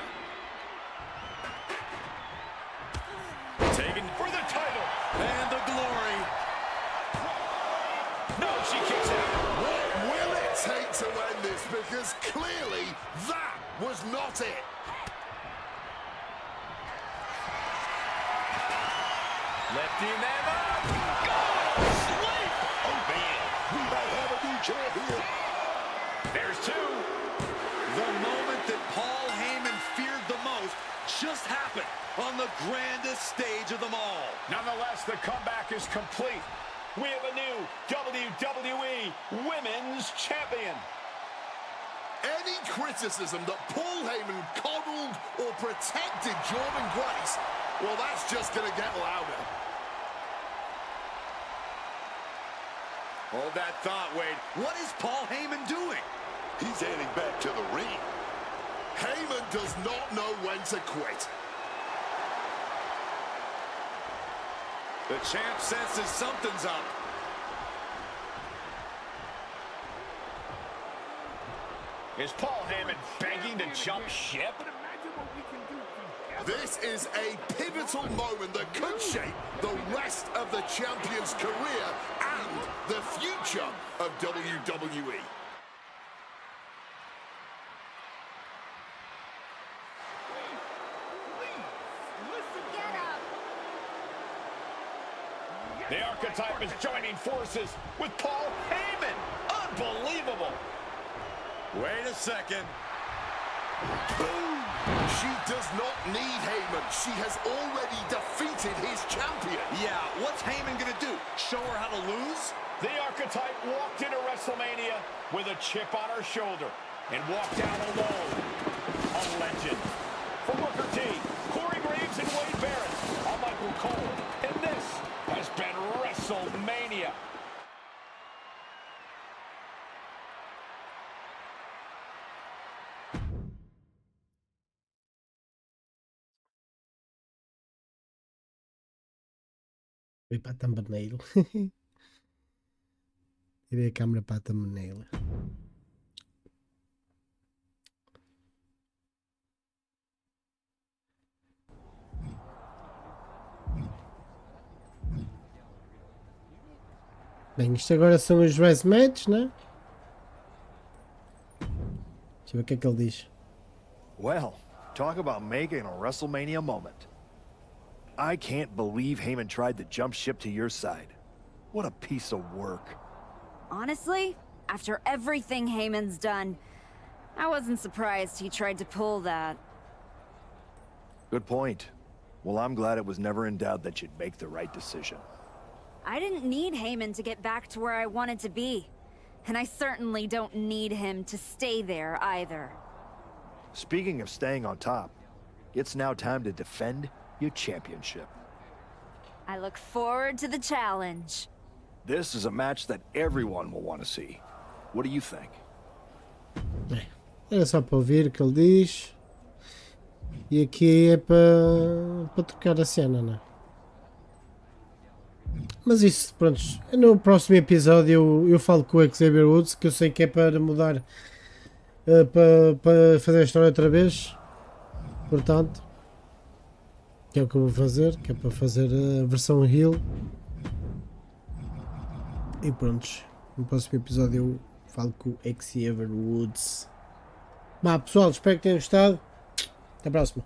Taken for the title. And the glory. No, she kicks out. What will it take to end this? Because clearly that was not it. Lifting them up. God, sleep. Oh, man. We might have a new champion. There's two. The moment that Paul Heyman feared the most just happened on the grandest stage of them all. Nonetheless, the comeback is complete. We have a new WWE Women's Champion. Any criticism that Paul Heyman coddled or protected Jordan Grace, well, that's just going to get louder. Hold that thought, Wade. What is Paul Heyman doing? He's heading back to the ring. Heyman does not know when to quit. The champ senses something's up. Is Paul Heyman begging to jump ship? This is a pivotal moment that could shape the rest of the champion's career and the future of WWE. The Archetype is joining forces with Paul Heyman. Unbelievable. Wait a second. Boom! She does not need Heyman. She has already defeated his champion. Yeah, what's Heyman gonna do? Show her how to lose? The Archetype walked into WrestleMania with a chip on her shoulder and walked out alone. A legend. For Booker T, Corey Graves, and Wade Barrett, I'm Michael Cole, and this has been WrestleMania. Foi para a thumbnail. Tirei a câmera para a thumbnail. Bem, isto agora são os Res Match, né? Deixa eu ver o que é que ele diz. Well, talk about making a WrestleMania moment. I can't believe Heyman tried to jump ship to your side. What a piece of work. Honestly, after everything Heyman's done, I wasn't surprised he tried to pull that. Good point. Well, I'm glad it was never in doubt that you'd make the right decision. I didn't need Heyman to get back to where I wanted to be. And I certainly don't need him to stay there either. Speaking of staying on top, it's now time to defend your championship. I look forward to the challenge. This is a match that everyone will want to see. What do you think? Era só para ouvir o que ele diz. E aqui é para trocar a cena, né? Mas isso, pronto. No próximo episódio eu falo com o Xavier Woods, que eu sei que é para mudar, para fazer a história outra vez. Portanto, que é o que eu vou fazer, que é para fazer a versão heel. E pronto, no próximo episódio eu falo com o Xavier Woods. Bah, pessoal, espero que tenham gostado. Até a próxima.